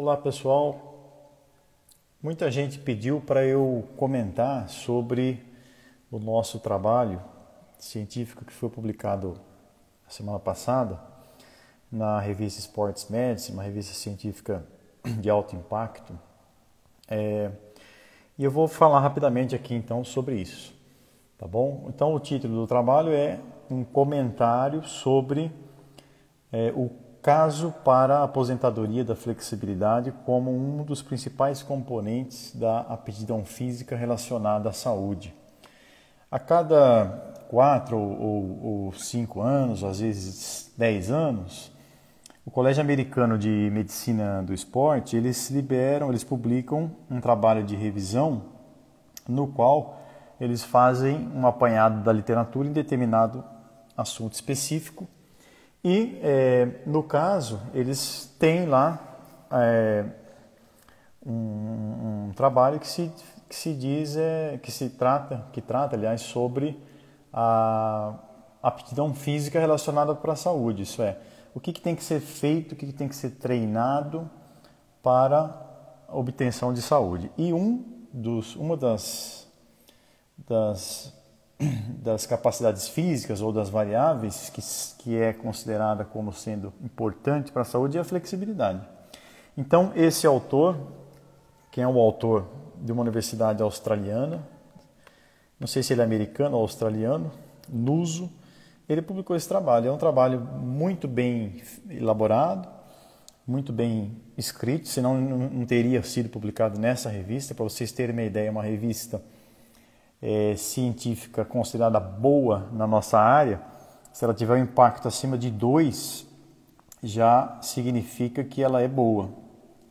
Olá pessoal, muita gente pediu para eu comentar sobre o nosso trabalho científico que foi publicado a semana passada na revista Sports Medicine, uma revista científica de alto impacto. E eu vou falar rapidamente aqui então sobre isso, tá bom? Então o título do trabalho é um comentário sobre o caso para a aposentadoria da flexibilidade como um dos principais componentes da aptidão física relacionada à saúde. A cada 4 ou 5 anos, às vezes 10 anos, o Colégio Americano de Medicina do Esporte, eles publicam um trabalho de revisão no qual eles fazem um apanhado da literatura em determinado assunto específico. E, no caso, eles têm lá um trabalho que trata, aliás, sobre a aptidão física relacionada para a saúde. Isso é, o que tem que ser feito, o que tem que ser treinado para a obtenção de saúde. E uma das capacidades físicas ou das variáveis que é considerada como sendo importante para a saúde é a flexibilidade. Então, esse autor, que é um autor de uma universidade australiana, não sei se ele é americano ou australiano, Nuso, ele publicou esse trabalho. É um trabalho muito bem elaborado, muito bem escrito, senão não teria sido publicado nessa revista. Para vocês terem uma ideia, é uma revista científica considerada boa na nossa área. Se ela tiver um impacto acima de 2, já significa que ela é boa,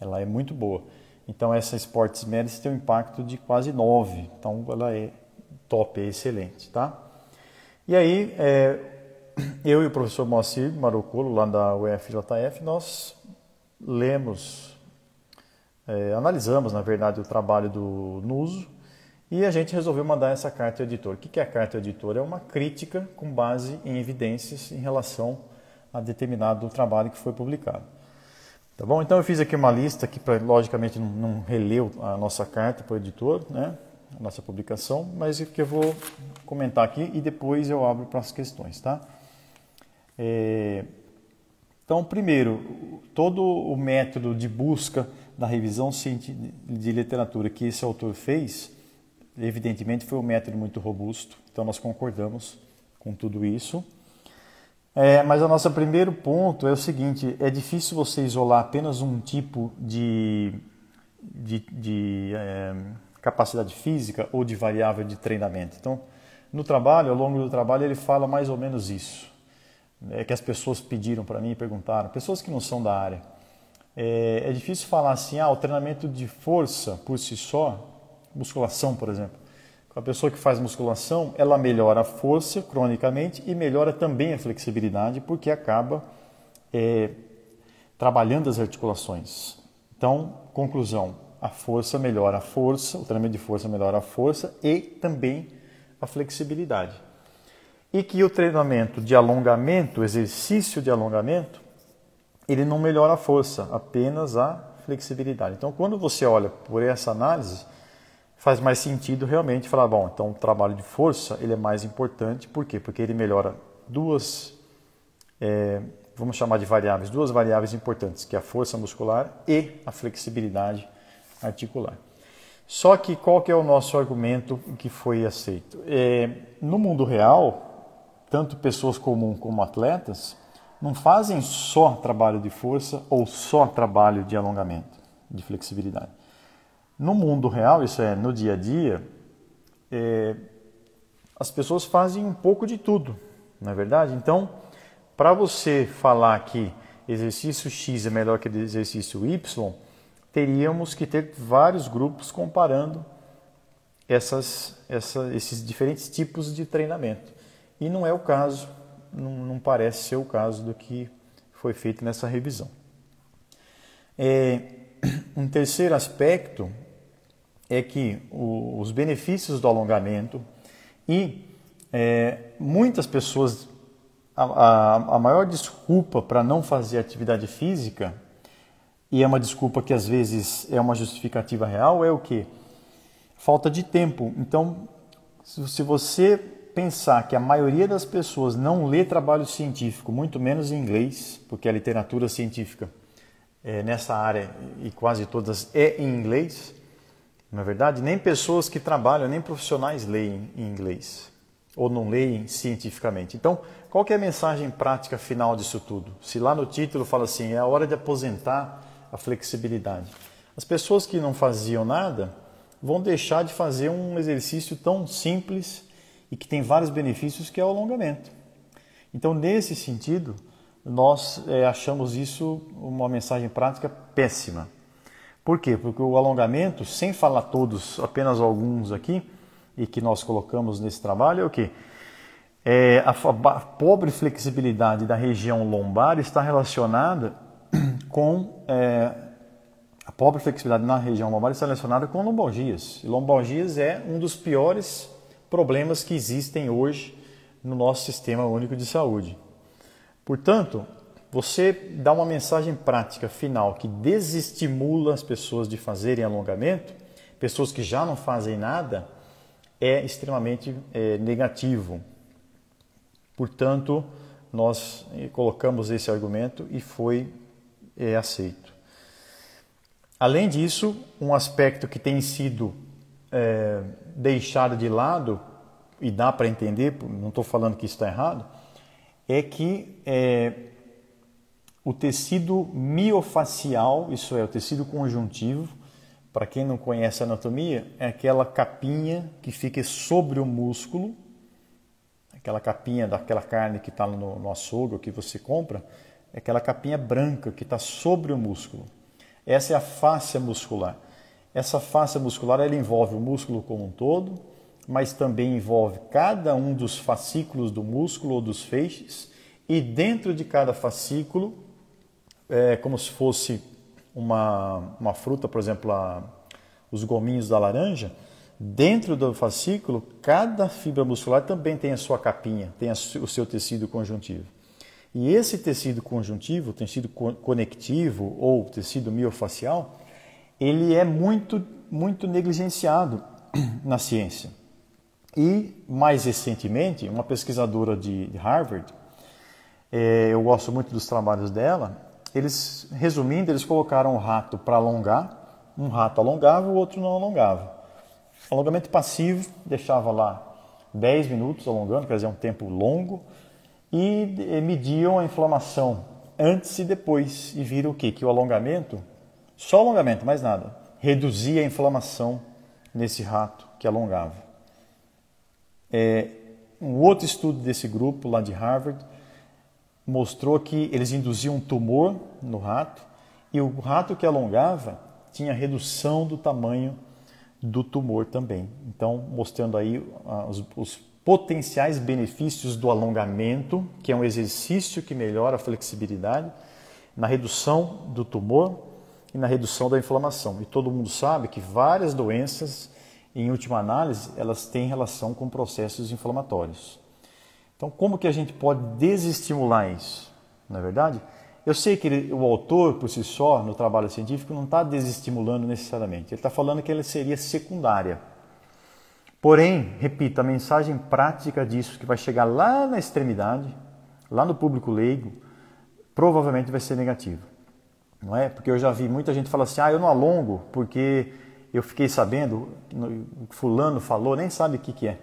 ela é muito boa. Então essa Sports Medicine tem um impacto de quase 9, então ela é top, é excelente, tá? E aí, eu e o professor Moacir Marocolo, lá da UFJF, nós analisamos, na verdade, o trabalho do Nuso, e a gente resolveu mandar essa carta ao editor. O que é a carta ao editor? É uma crítica com base em evidências em relação a determinado trabalho que foi publicado. Tá bom? Então eu fiz aqui uma lista, aqui para, logicamente, não reler a nossa carta para o editor, né? A nossa publicação, mas que eu vou comentar aqui e depois eu abro para as questões, tá? Então, primeiro, todo o método de busca da revisão de literatura que esse autor fez, evidentemente foi um método muito robusto, então nós concordamos com tudo isso. Mas o nosso primeiro ponto é o seguinte: é difícil você isolar apenas um tipo de capacidade física ou de variável de treinamento. Então, no trabalho, ao longo do trabalho, ele fala mais ou menos isso. Que as pessoas pediram para mim e perguntaram, pessoas que não são da área. É difícil falar assim, o treinamento de força por si só, musculação, por exemplo. A pessoa que faz musculação, ela melhora a força cronicamente e melhora também a flexibilidade, porque acaba trabalhando as articulações. Então, conclusão, a força melhora a força, o treinamento de força melhora a força e também a flexibilidade. E que o treinamento de alongamento, o exercício de alongamento, ele não melhora a força, apenas a flexibilidade. Então, quando você olha por essa análise, faz mais sentido realmente falar, bom, então o trabalho de força ele é mais importante. Por quê? Porque ele melhora vamos chamar de variáveis, duas variáveis importantes, que é a força muscular e a flexibilidade articular. Só que qual que é o nosso argumento que foi aceito? No mundo real, tanto pessoas comuns como atletas não fazem só trabalho de força ou só trabalho de alongamento, de flexibilidade. No mundo real, isso é, no dia a dia, as pessoas fazem um pouco de tudo, não é verdade? Então, para você falar que exercício X é melhor que exercício Y, teríamos que ter vários grupos comparando esses diferentes tipos de treinamento. E não é o caso, não parece ser o caso do que foi feito nessa revisão. Um terceiro aspecto é que os benefícios do alongamento e muitas pessoas, a maior desculpa para não fazer atividade física e é uma desculpa que às vezes é uma justificativa real, é o quê? Falta de tempo. Então, se você pensar que a maioria das pessoas não lê trabalho científico, muito menos em inglês, porque a literatura científica nessa área, e quase todas, é em inglês, na verdade, nem pessoas que trabalham, nem profissionais leem em inglês, ou não leem cientificamente. Então, qual que é a mensagem prática final disso tudo? Se lá no título fala assim, é a hora de aposentar a flexibilidade. As pessoas que não faziam nada vão deixar de fazer um exercício tão simples e que tem vários benefícios, que é o alongamento. Então, nesse sentido, nós achamos isso uma mensagem prática péssima. Por quê? Porque o alongamento, sem falar todos, apenas alguns aqui, e que nós colocamos nesse trabalho, é o quê? A pobre flexibilidade da região lombar está relacionada com... a pobre flexibilidade na região lombar está relacionada com lombalgias. E lombalgias é um dos piores problemas que existem hoje no nosso Sistema Único de Saúde. Portanto, você dá uma mensagem prática final que desestimula as pessoas de fazerem alongamento, pessoas que já não fazem nada, é extremamente negativo. Portanto, nós colocamos esse argumento e foi aceito. Além disso, um aspecto que tem sido deixado de lado, e dá para entender, não estou falando que isso está errado, é que o tecido miofacial, isso é, o tecido conjuntivo, para quem não conhece a anatomia, é aquela capinha que fica sobre o músculo, aquela capinha daquela carne que está no açougue, que você compra, é aquela capinha branca que está sobre o músculo. Essa é a fáscia muscular. Essa fáscia muscular ela envolve o músculo como um todo, mas também envolve cada um dos fascículos do músculo ou dos feixes, e dentro de cada fascículo, como se fosse uma fruta, por exemplo, os gominhos da laranja, dentro do fascículo, cada fibra muscular também tem a sua capinha, tem o seu tecido conjuntivo. E esse tecido conjuntivo, tecido conectivo ou tecido miofacial, ele é muito, muito negligenciado na ciência. E, mais recentemente, uma pesquisadora de Harvard, eu gosto muito dos trabalhos dela, resumindo, eles colocaram um rato para alongar, um rato alongava, o outro não alongava. Alongamento passivo, deixava lá 10 minutos alongando, quer dizer, um tempo longo, e mediam a inflamação antes e depois, e viram o quê? Que o alongamento, só alongamento, mais nada, reduzia a inflamação nesse rato que alongava. Um outro estudo desse grupo lá de Harvard mostrou que eles induziam um tumor no rato, e o rato que alongava tinha redução do tamanho do tumor também. Então, mostrando aí os potenciais benefícios do alongamento, que é um exercício que melhora a flexibilidade, na redução do tumor e na redução da inflamação. E todo mundo sabe que várias doenças, em última análise, elas têm relação com processos inflamatórios. Então, como que a gente pode desestimular isso? Na verdade, eu sei que o autor, por si só, no trabalho científico, não está desestimulando necessariamente. Ele está falando que ela seria secundária. Porém, repito, a mensagem prática disso, que vai chegar lá na extremidade, lá no público leigo, provavelmente vai ser negativa. Não é? Porque eu já vi muita gente falar assim, eu não alongo porque eu fiquei sabendo, fulano falou, nem sabe o que é,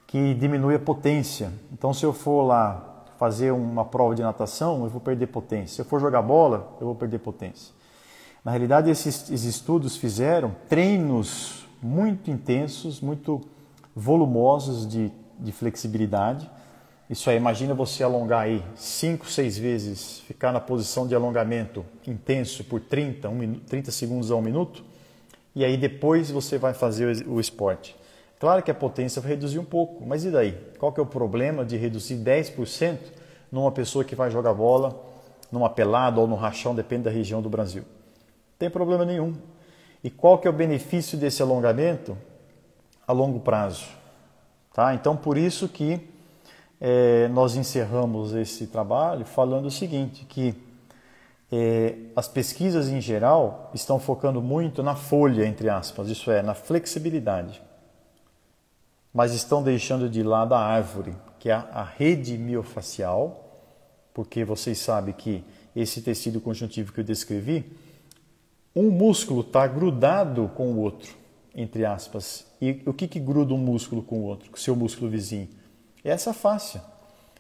que diminui a potência. Então, se eu for lá fazer uma prova de natação, eu vou perder potência. Se eu for jogar bola, eu vou perder potência. Na realidade, esses estudos fizeram treinos muito intensos, muito volumosos de flexibilidade. Isso aí, imagina você alongar aí 5, 6 vezes, ficar na posição de alongamento intenso por 30 segundos a 1 minuto, e aí depois você vai fazer o esporte. Claro que a potência vai reduzir um pouco, mas e daí? Qual que é o problema de reduzir 10% numa pessoa que vai jogar bola, numa pelada ou no rachão, depende da região do Brasil? Não tem problema nenhum. E qual que é o benefício desse alongamento a longo prazo? Tá? Então, por isso que nós encerramos esse trabalho falando o seguinte, que as pesquisas em geral estão focando muito na folha, entre aspas, isso é, na flexibilidade. Mas estão deixando de lado a árvore, que é a rede miofacial, porque vocês sabem que esse tecido conjuntivo que eu descrevi, um músculo está grudado com o outro, entre aspas. E o que gruda um músculo com o outro, com o seu músculo vizinho? É essa fáscia.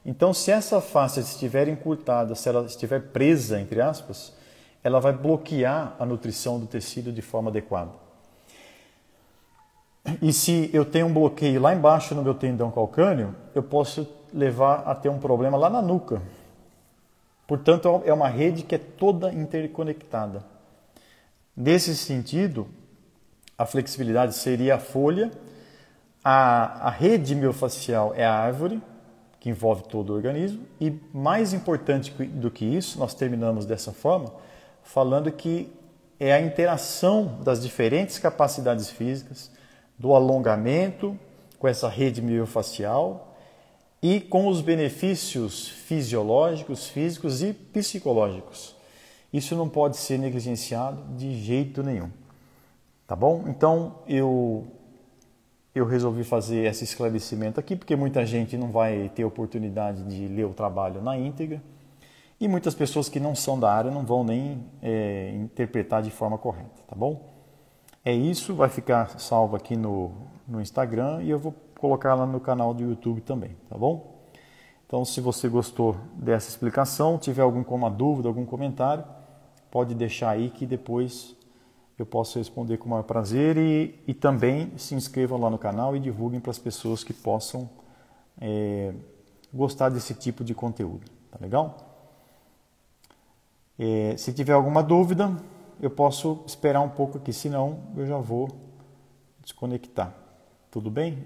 Então, se essa fáscia estiver encurtada, se ela estiver presa, entre aspas, ela vai bloquear a nutrição do tecido de forma adequada. E se eu tenho um bloqueio lá embaixo no meu tendão calcâneo, eu posso levar a ter um problema lá na nuca. Portanto, é uma rede que é toda interconectada. Nesse sentido, a flexibilidade seria a folha, a rede miofacial é a árvore, que envolve todo o organismo, e mais importante do que isso, nós terminamos dessa forma, falando que é a interação das diferentes capacidades físicas, do alongamento com essa rede miofacial e com os benefícios fisiológicos, físicos e psicológicos. Isso não pode ser negligenciado de jeito nenhum. Tá bom? Então, eu resolvi fazer esse esclarecimento aqui, porque muita gente não vai ter oportunidade de ler o trabalho na íntegra e muitas pessoas que não são da área não vão nem interpretar de forma correta, tá bom? É isso, vai ficar salvo aqui no Instagram e eu vou colocar lá no canal do YouTube também, tá bom? Então, se você gostou dessa explicação, tiver alguma dúvida, algum comentário, pode deixar aí que depois eu posso responder com o maior prazer e também se inscrevam lá no canal e divulguem para as pessoas que possam gostar desse tipo de conteúdo, tá legal? Se tiver alguma dúvida, eu posso esperar um pouco aqui, senão eu já vou desconectar. Tudo bem?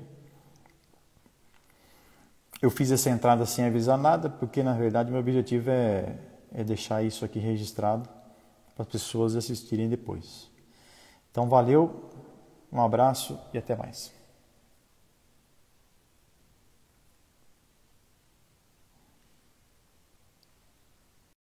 Eu fiz essa entrada sem avisar nada, porque na verdade meu objetivo é deixar isso aqui registrado para as pessoas assistirem depois. Então valeu, um abraço e até mais.